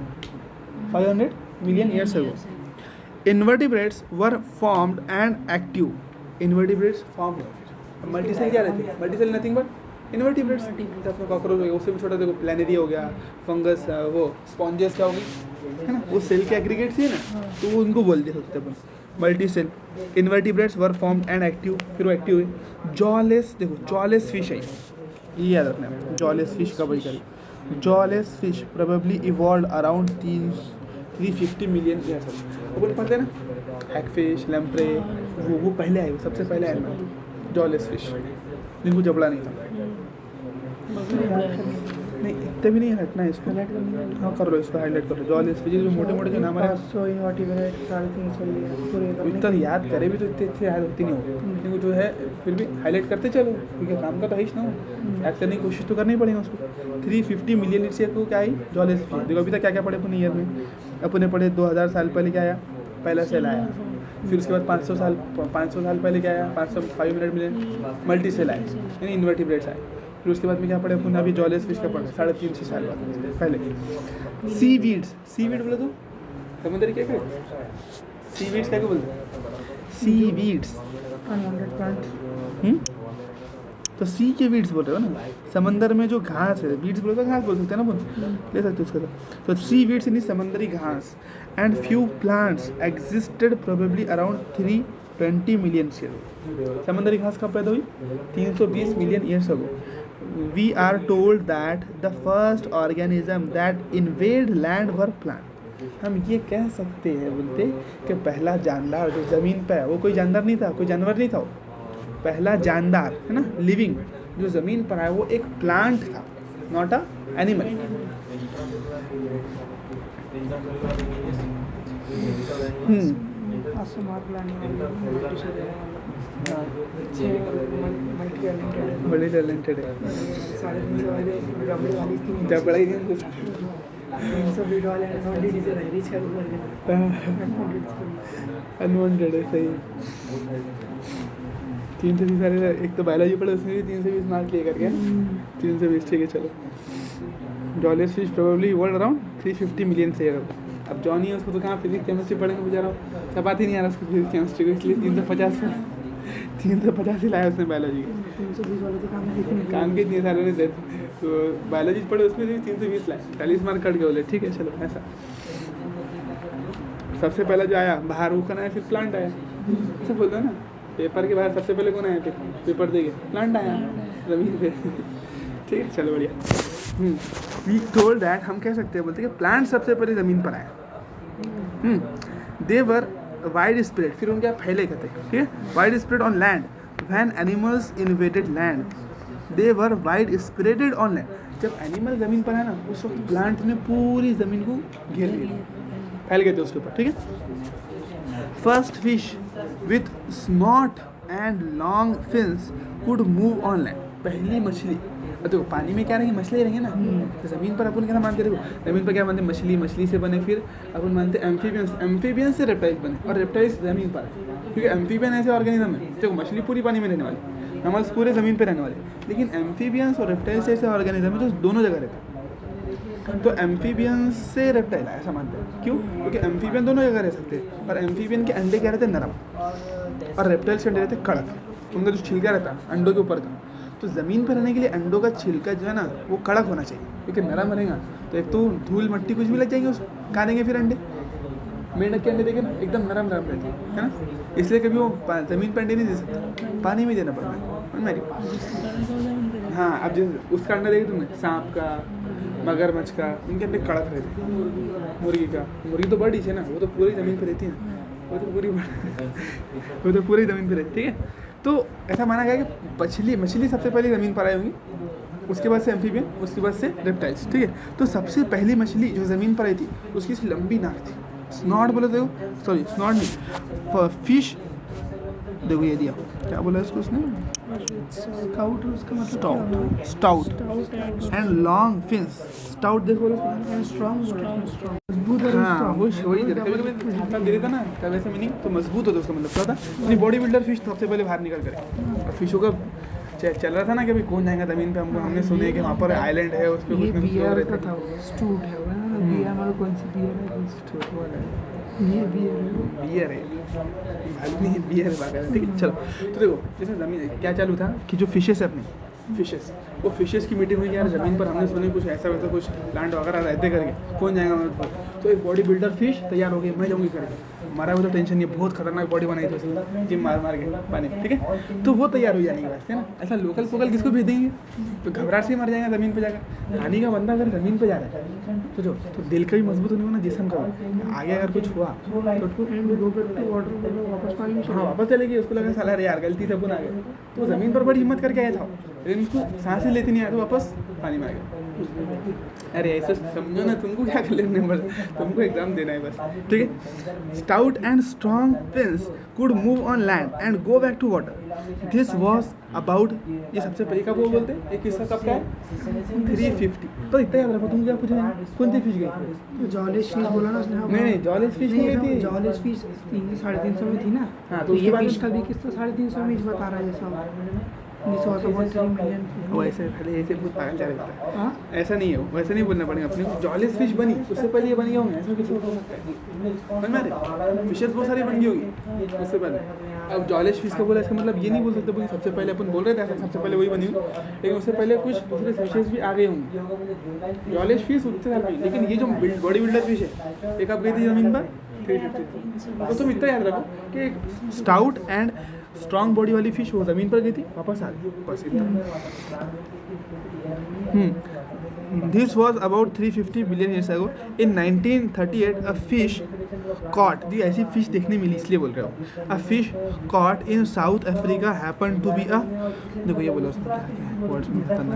500 million years ago. Invertebrates were formed and active, invertebrates form हुए। मल्टी सेल क्या रहती है, multi cell nothing but invertebrates, अपना cockroach हो गया, उससे भी छोटा देखो प्लैनेरिया हो गया, फंगस, वो स्पॉन्जेस क्या होगी, है ना, वो सेल के एग्रीगेट्स ही है ना, तो वो उनको बोल दे सकते अपन multi cell. Invertebrates were formed and active, फिर वो एक्टिव हुए। जॉलेस, देखो जॉलेस फिश है, ये याद रखना है, जॉलेस फिश कब करी, jawless fish probably evolve around 350 million years. अपन पढ़ते हैं ना हैगफिश, लैम्प्रे, वो पहले आए, सबसे पहले आए जॉलेस फिश, जिनको जबड़ा नहीं था। नहीं इतने भी नहीं हटना है इसको, हाँ कर लो इसको, हाईलाइट कर लो। जॉलेस फिश जो मोटे मोटे जो नाम है, इतना याद करे भी तो इतने याद होती नहीं होगी, लेकिन जो है फिर भी हाईलाइट करते चलो, क्योंकि काम का तो है ही ना, याद करने की कोशिश तो करनी पड़ेगी उसको। 350 मिलियन ईयर्स को क्या आई, जॉलेस फिश। देखो अभी तक क्या क्या पढ़े अपने ईयर में, अपने पढ़े 2000 साल पहले क्या आया, पहला सेल आया, फिर उसके बाद 500 साल पहले क्या आया, 500 मिलियन मल्टी सेल आए, यानी इन्वर्टिब्रेट्स आए। फिर उसके बाद में क्या पढ़े अपन, अभी जॉलेस फिश का पढ़े 350 साल बाद पहले। सी वीड्स, सी वीड बोले तो समुद्र क्या सी वीड्स क्या बोलते हैं, सी वीड्स अनवांटेड प्लांट। तो सी के वीड्स बोल रहे हो ना, समंदर में जो घास है, वीड्स बोलो तो घास बोल सकते हैं ना, बोल ले सकते हो उसका। तो सी वीड्स इन समंदरी घास and few plants existed probably around 320 million year. समंदरी घास कब पैदा हुई? 320 million years ago. We are told that the first organism that invaded land were plant. हम ये कह सकते हैं बोलते कि पहला जानदार जो ज़मीन पे है वो कोई जानदार नहीं था, कोई जानवर नहीं था, वो पहला जानदार है ना, लिविंग जो ज़मीन पर आया वो एक प्लांट था, नॉट अ एनिमल। बड़े टैलेंटेड है, जब बड़ा ही अनवांटेड है, सही। 320 सारे, एक तो बायोलॉजी पढ़े उसमें भी 320 मार्क लिए करके 320, ठीक है चलो। Jawless fish probably world around 350 million से। अब जॉनी है उसको तो कहाँ फिजिक्स केमिस्ट्री पढ़ेंगे बेचारा, चपाती नहीं आ रहा उसको फिजिक्स केमिस्ट्री को, इसलिए 350 ही लाया उसने बायोलॉजी के। काम के इतने सारे नहीं थे तो बायोलॉजी पढ़े उसमें भी 320 लाए, 40 मार्क कट गए बोले, ठीक है चलो। ऐसा सबसे पहला जो आया बाहर वो कौन आया, फिर प्लांट आया, ऐसा बोलते हैं ना, पेपर के बाहर सबसे पहले कौन आया, पेपर देके प्लांट आया ज़मीन पे, ठीक है चलो बढ़िया। वी टोल्ड दैट, हम कह सकते हैं बोलते कि प्लांट सबसे पहले ज़मीन पर आया। दे वर वाइड स्प्रेड, फिर उनके फैले कहते हैं, ठीक है, wide spread on land when animals invaded land. They were wide spreaded on land, जब एनिमल ज़मीन पर है ना उस वक्त प्लांट ने पूरी ज़मीन को घेर लिया, फैल गए थे उसके ऊपर, ठीक है। First fish with snout and long fins could move on land, पहली मछली। देखो पानी में क्या रहेंगे, मछली रहेंगे ना, तो ज़मीन पर अपन क्या मानते, देखो ज़मीन पर क्या मानते, मछली, मछली से बने, फिर अपन मानते एम्फीबियंस, एम्फीबियंस से रेप्टाइल्स बने, और रेप्टाइल्स ज़मीन पर, क्योंकि एम्फीबियन ऐसे ऑर्गेनिज्म है, देखो मछली पूरी पानी में रहने वाली, मैमल्स पूरे ज़मीन पर रहने वाले, लेकिन एम्फीबियंस और रेप्टाइल्स ऐसे ऑर्गेनिज्म है जो दोनों जगह रहते हैं। तो एम्फीबियंस से रेप्टाइल ऐसा मानते हैं, क्यों? क्योंकि एम्फीबियन दोनों जगह रह सकते हैं, और एम्फीबियन के अंडे क्या रहते हैं, नरम, और रेप्टाइल्स के अंडे रहते हैं कड़क, उनका जो छिलका रहता है अंडों के ऊपर का। तो ज़मीन पर रहने के लिए अंडों का छिलका जो है ना वो कड़क होना चाहिए, क्योंकि नरम रहेगा तो एक तो धूल मट्टी कुछ भी लग जाएंगे, उसको खा देंगे फिर अंडे। मेंढक के अंडे देखे ना एकदम नरम नरम रहते हैं, है ना, इसलिए कभी वो ज़मीन पर अंडे नहीं दे सकते, पानी में देना पड़ता है। हाँ, अब जैसे उसका अंडा देखे तुमने, सांप का, मगरमच्छ का, उनके अंडे कड़क रहते हैं। मुर्गी का, मुर्गी तो बड़ी है ना, वो तो पूरी ज़मीन पर रहती है, वो तो पूरी ज़मीन पर रहती है, ठीक है। तो ऐसा माना गया कि मछली सबसे पहले ज़मीन पर आई होंगी, उसके बाद से एम्फीबियन, उसके बाद से रेप्टाइल्स, ठीक है। तो सबसे पहली मछली जो ज़मीन पर आई थी उसकी लंबी नाक थी, स्नॉट बोले, देखो सॉरी स्नॉट नहीं, फिश, देखो ये दिया, क्या बोला इसको उसने, स्काउट, उसका मतलब stout and long fins, stout देखो स्ट्रॉन्ग, हाँ वही दे रहा था ना, तब ऐसे मीनिंग तो मजबूत होता, उसका मतलब क्या था, अपनी बॉडी बिल्डर फिश सबसे पहले बाहर निकल कर, और फिशों का चल रहा था ना कि अभी कौन जाएगा ज़मीन पे, हमने सुने कि वहाँ पर आइलैंड है, उस पर कुछ ना कुछ लोग रहते थे। स्टूट है ना, बियर मतलब कौन सी बियर है, स्टूट वाला है, ये बियर है मालूम नहीं, बियर है, ठीक है चलो। तो देखो जैसे ज़मीन क्या चालू था कि जो फिशेस है अपनी फिशेस, वो फिशेस की मीटिंग हुई कि यार ज़मीन पर हमने सुने कुछ ऐसा वैसा कुछ प्लांट वगैरह रहते करके, कौन जाएगा मेरे पर, तो एक बॉडी बिल्डर फिश तैयार हो गई, मैं जाऊँगी करके, मारा हुआ तो टेंशन नहीं, बहुत खतरनाक बॉडी बनाई थी उसने, जिम मार के पानी, ठीक है। तो वो तैयार हो जाने के वास्ते ना, ऐसा लोकल फोकल किसको भेज देंगे, तो घबराहट से मर जाएगा ज़मीन पर जाकर। पानी का बंदा अगर ज़मीन पर जा रहा है तो जो तो दिल का भी मजबूत होने वाला, जिसम का, आगे अगर कुछ हुआ तो वापस चलेगी, उसको लगा साला यार गलती से अपन आ गए, तो ज़मीन पर बड़ी हिम्मत करके आया था, लेकिन उसको सांसें लेती नहीं आया तो वापस पानी में आ गया। अरे ऐसा समझो ना, तुमको क्या कर लेने, बस तुमको एग्जाम देना है बस, ठीक है। Stout and strong fins could move on land and go back to water, this was about, ये सबसे पहले का वो बोलते हैं, एक किस्सा कब का है, 350। तो इतना याद रखो, तुम क्या पूछ रहे हैं, कौन सी फिश गई, जॉलेस फिश बोला ना उसने, नहीं जॉलेस फिश नहीं गई थी, जॉलेस फिश 350 में थी ना, हाँ, तो ये फिश का भी किस्सा 350 में बता रहा है, जैसा 3 मिलियन वैसे पहले ऐसे बहुत पागल जा रहा हाँ, ऐसा नहीं है, वैसे नहीं बोलना पड़ेगा अपने को, जॉलेस फिश बनी उससे पहले ये बनी होंगे, ऐसा किसी को हो सकता है, समझ में आ रहा है, फिशेस बहुत सारी बन गई होगी उससे पहले, अब जॉलेश फिश का बोला इसका मतलब ये नहीं बोल सकते सबसे पहले अपन बोल रहे थे सबसे पहले वही बनी हुई, लेकिन उससे पहले कुछ दूसरे फिशेज भी आ गए होंगे। जॉलेश फिश उतने साल भी, लेकिन ये जो बॉडी बिल्डर फिश है एक अब गई थी ज़मीन पर 350। तो तुम इतना याद रखो कि एक स्टाउट एंड स्ट्रॉन्ग बॉडी वाली फिश वो ज़मीन पर गई थी, वापस आ गई, बस इतना। This was about 350 billion years ago. In 1938, a fish caught, दी ऐसी फिश देखने मिली इसलिए बोल रहा हूँ, a fish caught in South Africa happened to be a, देखो ये बोला उसमें क्या है वर्ड्स में तन्ना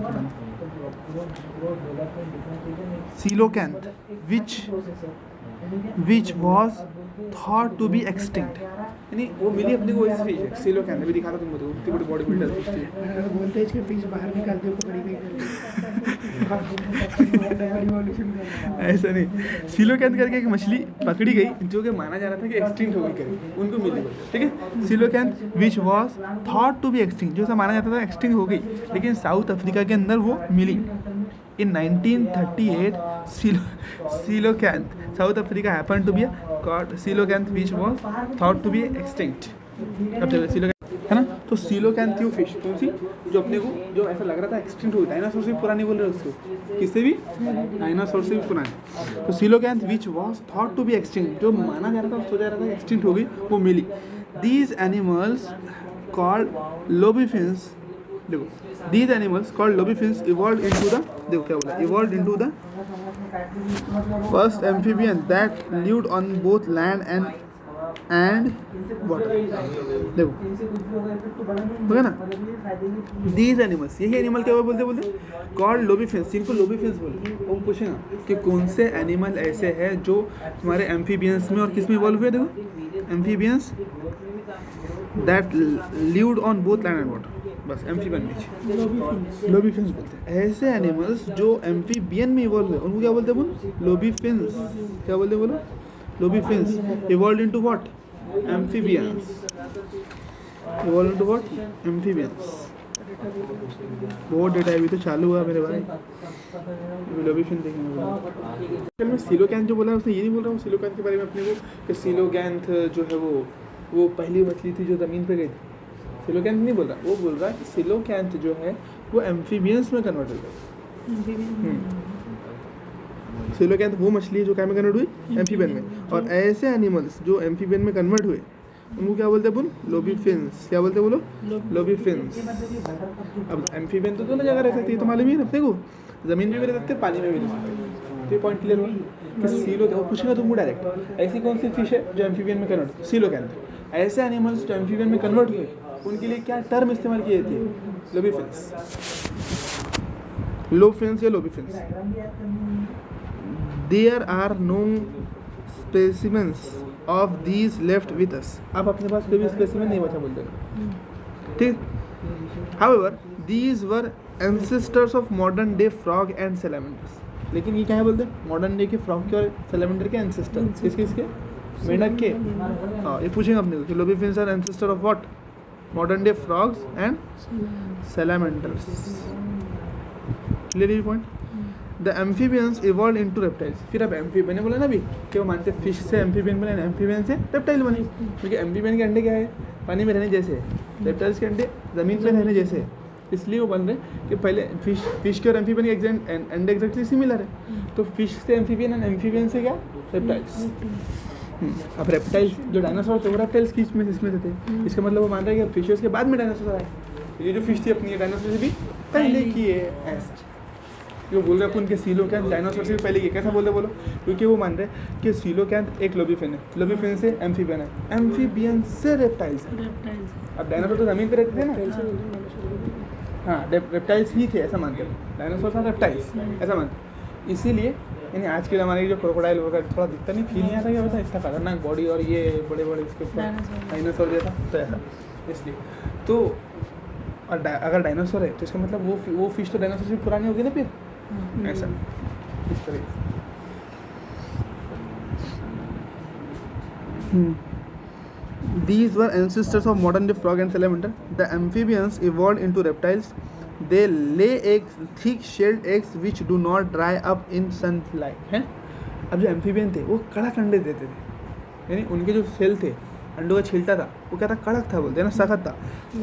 coelacanth, which was thought to be extinct, यानी वो मिली अपने को ऐसी फिश है coelacanth, अभी दिखा रहा तुमको, तो इतनी बड़ी बॉडी बिल्डर फिश थी। बोलते हैं इसके फिश बाहर निकालते हो पकड़ी गई ऐसा नहीं, सिलोकैंथ करके एक मछली पकड़ी गई जो कि माना जा रहा था कि एक्सटिंक्ट हो गई करके, उनको मिली, ठीक है। Coelacanth which was thought to be extinct, जो ऐसा माना जाता था एक्सटिंक्ट हो गई, लेकिन साउथ अफ्रीका के अंदर वो मिली। In 1938 coelacanth South Africa happen to be caught coelacanth which was thought to be extinct. अब देखो सिलोकैंथ है ना, तो सिलोकैंथ थी फिश कौन सी जो अपने को जो ऐसा लग रहा था एक्सटिंक्ट हो गई, डायनासोर से भी पुरानी बोल रहे उसको, किससे भी, डायनासोर से भी पुरानी। तो coelacanth which was thought to be extinct, जो माना जा रहा था सोचा जा रहा था एक्सटिंक्ट हो गई, वो मिली। दीज एनिमल्स कॉल्ड लोबीफिन्स, देखो these animals called lobifins evolved into the, देखो क्या बोला, evolved into the first amphibian that lived on both land and water। देखो होगा ना, these animals, यही एनिमल क्या बोलते called lobifins, जिनको lobifins बोलते हैं। वो पूछेगा कि कौन से एनिमल ऐसे हैं जो तुम्हारे एम्फीबियंस में और किस में इवॉल्व हुए, देखो amphibians that lived on both land and water, बस एम्फीबियन में लोबीफिन्स बोलते हैं। ऐसे एनिमल्स जो एम्फीबियन में इवॉल्व हुए उनको क्या बोलते हैं बोल, लोबीफिन्स। क्या बोलते हैं बोलो, lobefins. Evolve into what, amphibians. Evolve into what, amphibians. बहुत डेटा अभी तो चालू हुआ मेरे भाई, लोबीफिन देखेंगे। मैं सिलोकैंथ जो बोला उसने ये नहीं बोल रहा हूँ सिलोकैंथ के बारे में अपने को कि सिलोकैंथ जो है वो पहली मछली थी जो ज़मीन पे गई थी, सिलोकैंथ नहीं बोल रहा, वो बोल रहा है कि सिलोकैंथ जो है वो एम्फीबियंस में कन्वर्ट हो गई। सिलोकैंथ वो मछली है जो क्या में कन्वर्ट हुई, एम्फीबियन में। और ऐसे एनिमल्स जो एम्फीबियन में कन्वर्ट हुए उनको क्या बोलते हैं बोल, लोबीफिन्स। क्या बोलते हैं बोलो, लोबीफिन्स। अब एम्फीबियन तो दोनों जगह रह सकती है, तो मालूम ही है अपने को, ज़मीन में भी रह सकते हैं, पानी में भी रह सकते हैं। तो ये पॉइंट क्लियर हुआ कि सिलोकैंथ, पूछेगा तुमको डायरेक्ट ऐसी कौन सी फिश है जो एम्फीबियन में कन्वर्ट, सिलोकैंथ। ऐसे एनिमल्स जो एम्फीबियन में कन्वर्ट हुए उनके लिए क्या टर्म इस्तेमाल किए थे, लोबीफिन्स। लोफिन्स या lobefins. There are no specimens of these left with us. अब अपने पास कोई भी स्पेसिमेन नहीं बचा बोलते, ठीक। However these were ancestors of modern day frog and salamanders. लेकिन ये क्या है बोलते हैं, मॉडर्न डे के फ्रॉग के और सैलामेंडर के एंसेस्टर, किसके, मेंढक के। हाँ, ये पूछेंगे अपने को कि lobefins are ancestor of what, modern day frogs and salamanders. Clear ये point. The amphibians evolve into reptiles. फिर अब एम्फीबियन मैंने बोला ना अभी कि वो मानते फिश से एम्फीबियन बने, एम्फीबियन से रेप्टाइल बने, क्योंकि एम्फीबियन के अंडे क्या है, पानी में रहने जैसे, रेप्टाइल्स के अंडे ज़मीन पर रहने जैसे, इसलिए वो बन रहे कि पहले फिश के और एम्फीबियन के एंड एग्जैक्टली सिमिलर है। तो फिश से एम्फीबियन एंड एम्फीबियन से क्या, रेप्टाइल्स। अब रेप्टाइल्स जो डायनासोर थे वो रेप्टाइल्स की इसमें से थे, इसका मतलब वो मान रहा है कि फिशेस के बाद में डायनासोर आए। ये जो फिश थी अपनी डायनासोर से भी पहले की है, ऐसा जो बोल रहे अपन के सिलोकैंथ डायनासोर से भी पहले की। कैसा बोल रहे बोलो, क्योंकि वो मान रहे कि सिलोकैंथ एक लोबीफिन है, लोबीफिन से एम्फीबियन है, एम्फीबियन से रेप्टाइल्स है। अब डायनासोर तो ज़मीन पे रहते थे ना, हाँ रेप्टाइल्स ही थे ऐसा मानते हैं, डायनासोर था रेप्टाइल्स ऐसा मानते। इसीलिए यानी आज के ज़माने की जो क्रोकोडाइल वगैरह थोड़ा दिखता नहीं, फील नहीं आता क्या होता है, इतना खतरनाक बॉडी और ये बड़े बड़े इसके ऊपर डायनासोर जैसा, तो ऐसा इसलिए। तो और अगर डायनासोर है तो इसका मतलब वो फिश तो डायनासोर से पुरानी होगी ना फिर, ऐसा इस तरह। These were ancestors of modern day frog and salamander. The amphibians evolved into reptiles. They lay eggs, thick shelled eggs which do not dry up in sunlight. हैं? अब जो एम्फीबियन थे वो कड़क अंडे देते थे, यानी उनके जो सेल थे अंडों का छिलटा था वो क्या था, कड़क था बोलते हैं ना, सख्त था,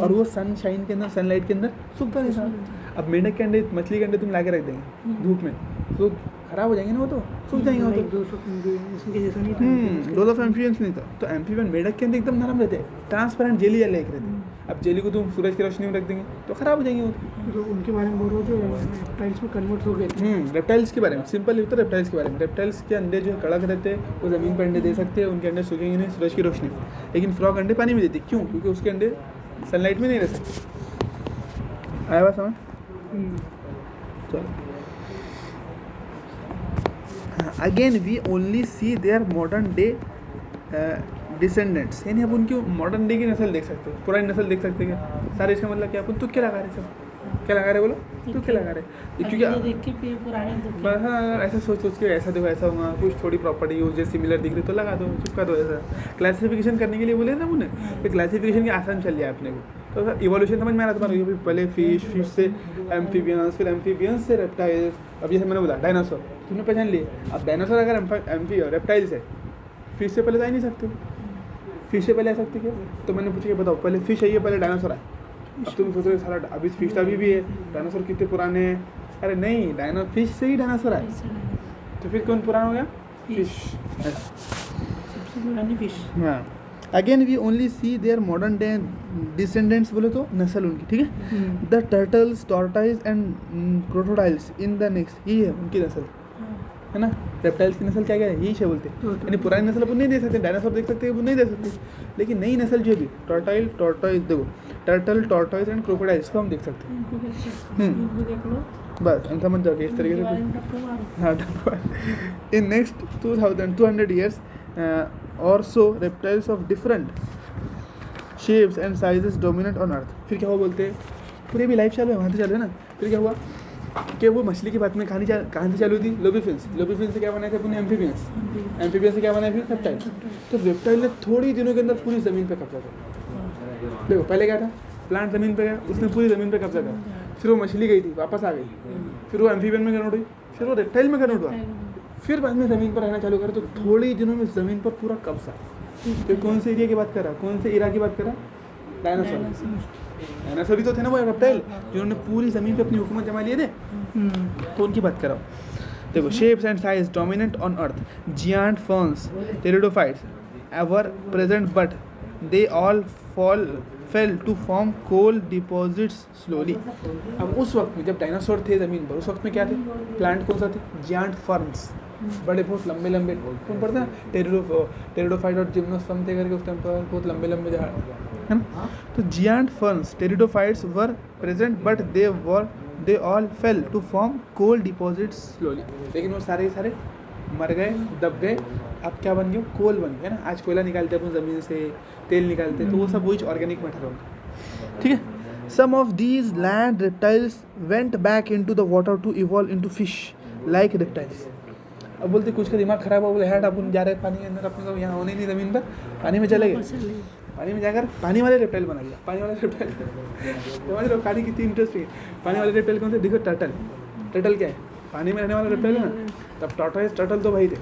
और वो सनशाइन के अंदर, सनलाइट के अंदर सूखता नहीं था। अब मेंढक के अंडे, मछली के अंडे तुम ला के रख देंगे धूप में तो खराब हो जाएंगे ना, वो तो सूख जाएंगे वो तो। डोल ऑफ एम्फीबियंस नहीं था, तो एम्फीबियन मेंढक के अंदर एकदम नरम रहते हैं, ट्रांसपेरेंट जेली वाले एक रहते हैं। अब जेली को तुम सूरज की रोशनी में रख देंगे तो खराब हो जाएंगे वो तो। जो उनके बारे में बोल रहे हो, जो रेप्टाइल्स में कन्वर्ट हो गए थे। रेप्टाइल्स के बारे में सिंपल होता है। रेप्टाइल्स के बारे में, रेप्टाइल्स के अंडे जो कड़क रहते हैं वो ज़मीन पर अंडे दे सकते हैं, उनके अंडे सूखेंगे नहीं सूरज की रोशनी में। लेकिन फ्रॉग अंडे पानी में देती, क्यों? क्योंकि उसके अंडे सनलाइट में नहीं रह सकते। आया बात समझ? चलो, again we only see their modern day descendants, यानी अब उनकी मॉडर्न डे की नस्ल देख सकते हो, पुरानी नस्ल देख सकते हैं क्या? सारे इसका मतलब क्या? अपन तो क्या लगा रहे सब, क्या लगा रहे बोलो, तो क्या लगा रहे? क्योंकि देख के फिर पुराने बस हाँ, ऐसा सोच के ऐसा देखो ऐसा होगा, कुछ थोड़ी प्रॉपर्टी यूज है सिमिलर दिख रही तो लगा दो, चिपका दो। ऐसा क्लासिफिकेशन करने के लिए बोले ना उन्हें, तो क्लासिफिकेशन की आसान चल जाए अपने को। तो इवोल्यूशन समझ में आ रहा तुम्हारा, पहले फिश, फिश से एम्फीबियंस, फिर एम्फीबियंस से रेप्टाइल्स। अब जैसे मैंने बोला डायनासोर, तुमने पहचान लिए। अब डायनासोर अगर रेप्टाइल्स है, फिश से पहले तो आ ही नहीं सकते, फिश से पहले आ सकते क्या? तो मैंने पूछा कि बताओ पहले फिश है ये पहले डायनासोर है? अब तुम सोच रहे सारा अभी फिश अभी भी है, डायनासोर कितने पुराने हैं? अरे नहीं, फिश से ही डायनासोर है, तो फिर कौन पुराना हो गया? फिश। सबसे पुरानी फिश। हाँ, again we only see their modern day descendants, बोले तो नस्ल उनकी, ठीक है। The turtles, tortoise and crocodiles in the next, ये है उनकी नस्ल, है ना। रेप्टाइल्स की नस्ल क्या क्या है, यही है बोलते हैं। यानी पुरानी नस्ल अपन नहीं दे सकते, डायनासोर देख सकते हैं वो नहीं दे सकते, लेकिन नई नस्ल जो भी टॉर्टाइल, टॉर्टाइज देखो, टर्टल, टॉर्टाइज एंड क्रोकोडाइल, इसको हम देख सकते हैं। देख लो बस अंत समझ जाओगे इस तरीके से। हाँ, in next 2200 years or so reptiles of different shapes and sizes dominant on earth। फिर क्या हुआ बोलते हैं, पूरे भी लाइफ चालू है, वहाँ से चालू है ना। फिर क्या हुआ कि वो मछली की बात में कहानी कहाँ से चालू थी? लोबीफिन्स, लोबीफिन्स से क्या बनाए थे अपने? एम्फीबियंस, एम्फीबियंस से क्या बनाए फिर? रेप्टाइल। तो रेप्टाइल ने थोड़ी दिनों के अंदर पूरी ज़मीन पे कब्जा किया। देखो पहले क्या था, प्लांट ज़मीन पे गया, उसने पूरी ज़मीन पे कब्जा किया, फिर वो मछली गई थी वापस आ गई, फिर वो एम्फीबियन में कन्वर्ट हुई, फिर वो रेप्टाइल में कन्वर्ट हुआ, फिर बाद में ज़मीन पर रहना चालू करा। तो थोड़ी दिनों में ज़मीन पर पूरा कब्जा। फिर कौन से एरिया की बात कर रहा, कौन से एरा की बात कर रहा? डायनासोर। डायनासोर ही तो थे ना वो रेप्टाइल, जिन्होंने पूरी ज़मीन पे अपनी हुकूमत जमा लिए थे, तो उनकी बात कराओ। देखो, shapes and size dominant on earth, giant ferns, pteridophytes ever present, but they all fell to form coal deposits slowly. अब उस वक्त में जब डायनासोर थे ज़मीन पर, उस वक्त में क्या थे? प्लांट कौन सा थे? जियांट फर्न्स, बड़े बहुत लंबे लंबे, कौन पढ़ता है? टेरिडोफाइट और जिम्नोस्पर्म थे करके उस टाइम पर, बहुत लंबे लंबे झाड़, है ना। तो giant ferns, pteridophytes were present, but they all fell to form coal deposits slowly. लेकिन वो सारे सारे मर गए, दब गए। अब क्या बन गए? कोल बन गए ना। आज कोयला निकालते हैं अपन ज़मीन से, तेल निकालते हैं, तो वो सब वही ऑर्गेनिक मैटर होगा, ठीक है। Some of these land reptiles went back into the water to evolve into fish like reptiles. अब बोलते कुछ का दिमाग खराब हो, बोले हैट अपन जा रहे हैं पानी के अंदर, अपने को यहाँ होने नहीं ज़मीन पर, पानी में चले गए, पानी में जाकर पानी वाले रेप्टाइल बना लिया। पानी वाले रेप्टाइल समझ रहे हो, पानी कितनी इंटरेस्टिंग है। पानी वाले रेप्टाइल कौन थे? देखो टर्टल, टर्टल क्या है? पानी में रहने वाला रेप्टाइल है ना। तब टॉर्टोइज, टर्टल तो भाई थे,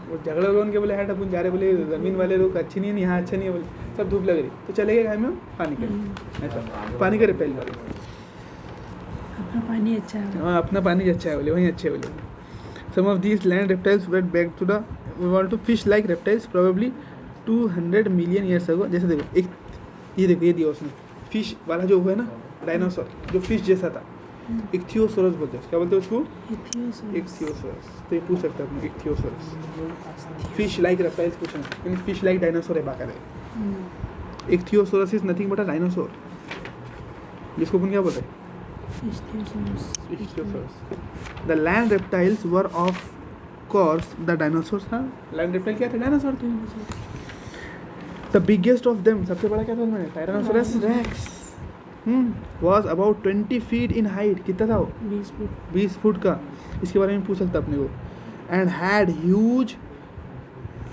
वो झगड़े हो गए उनके, बोले हैट अपन जा रहे, बोले ज़मीन वाले लोग अच्छी नहीं है, यहाँ अच्छा नहीं है, बोले सब धूप लग रही, तो चले गए में पानी के, ऐसा पानी का रेप्टाइल वाले, अपना पानी अच्छा है। हाँ अपना पानी अच्छा है बोले, वहीं अच्छे बोले। Some of these land reptiles went back to the world to fish like reptiles probably 200 million years ago। जैसे देखो एक ये देखो, ये दिया उसने फिश वाला जो हुआ है ना, डायनासोर जो फिश जैसा था, इक्थियोसोरस बोलते हैं। क्या बोलते हैं उसको? इक्थियोसोरस। तो ये पूछ सकते हैं अपने, इक्थियोसोरस फिश लाइक रेप्टाइल्स पूछना, यानी फिश लाइक डायनासोर है बाकायदा। Ichthyosaurus is nothing but a dinosaur, जिसको अपन क्या बोलते हैं? The land reptiles were of course the dinosaurs। हाँ, land reptile क्या थे? डायनासोर थे। The biggest of them, सबसे बड़ा क्या था उनमें? Tyrannosaurus rex was about 20 feet in height। कितना था वो? 20 फुट का। इसके बारे में पूछ सकता अपने को। And had huge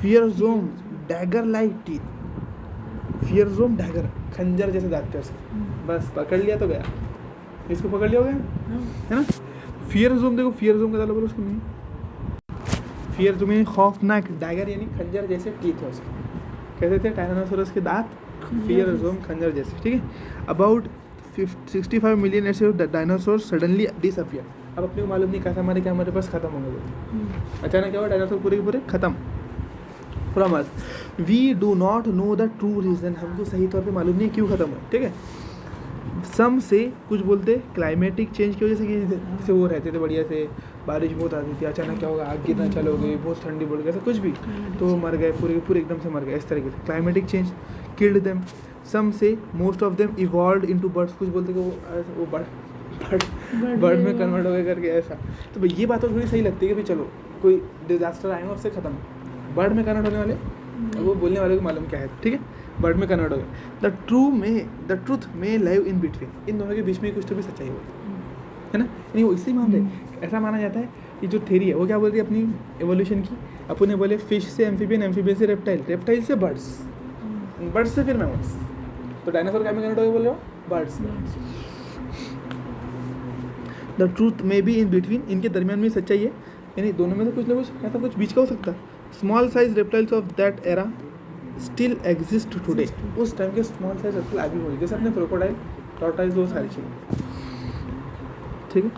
fearsome dagger like teeth। fearsome dagger, खंजर जैसे दांत थे उसके। बस पकड़ लिया तो गया, इसको पकड़ लिया हो गया, है ना। फियर जोम, देखो फियर जोम का बोलो उसको नहीं, फियर जोम यानी खौफनाक, डैगर यानी खंजर जैसे टीथ है उसके, कैसे थे? टायरानोसोरस के दांत फियरोसोम खंजर जैसे, ठीक है। अबाउट 65 मिलियन ऐसे डायनासोर सडनली डिसअपियर। अब अपने को मालूम नहीं कैसा हमारे क्या हमारे पास खत्म हो गए, अचानक क्या हुआ, डायनासोर पूरे के पूरे खत्म from us. We do not know the true reason, हमको सही तौर पे मालूम नहीं क्यों खत्म हुआ, ठीक है। सम से कुछ बोलते क्लाइमेटिक चेंज की वजह से, कि जैसे वो रहते थे बढ़िया से, बारिश बहुत आती थी, अचानक क्या होगा, आग गिरना चालू हो गई, बहुत ठंडी बढ़ गई, ऐसा कुछ भी, तो मर गए पूरे के पूरे एकदम से मर गए, इस तरीके से क्लाइमेटिक चेंज किल्ड देम। सम से most of them evolve into birds, कुछ बोलते कि वो बर्ड में कन्वर्ट हो गए करके ऐसा। तो भाई ये बात तो थोड़ी सही लगती है कि भाई चलो कोई डिजास्टर आएगा उससे खत्म, बर्ड में कन्वर्ट होने वाले, वो बोलने वाले को मालूम क्या है, ठीक है, बर्ड में कन्वर्ट हो गए। द ट्रूथ में लाइव इन बिटवीन, इन दोनों के बीच में कुछ तो भी सच्चाई होती है ना, नहीं वो इसी मान रहे। ऐसा माना जाता है कि जो थ्योरी है वो क्या बोल रही है अपनी एवोल्यूशन की, अपन ने बोले फिश से एम्फीबियन, एम्फीबियन से रेप्टाइल, रेप्टाइल से बर्ड्स, बर्ड्स से फिर मैमल्स, तो डायनासोर क्या में कन्वर्ट हो गए बोल रहे हो, बर्ड्स। द ट्रूथ में बी इन बिटवीन, इनके दरमियान में सच्चाई है, यानी दोनों में से कुछ ना कुछ ऐसा कुछ बीच का हो सकता है। Small size reptiles of that era still exist today, उस टाइम के स्मॉल साइज रेप्टाइल अभी हो, जैसे अपने क्रोकोडाइल, टॉर्टाइल्स, वो सारी चीज़ें, ठीक है।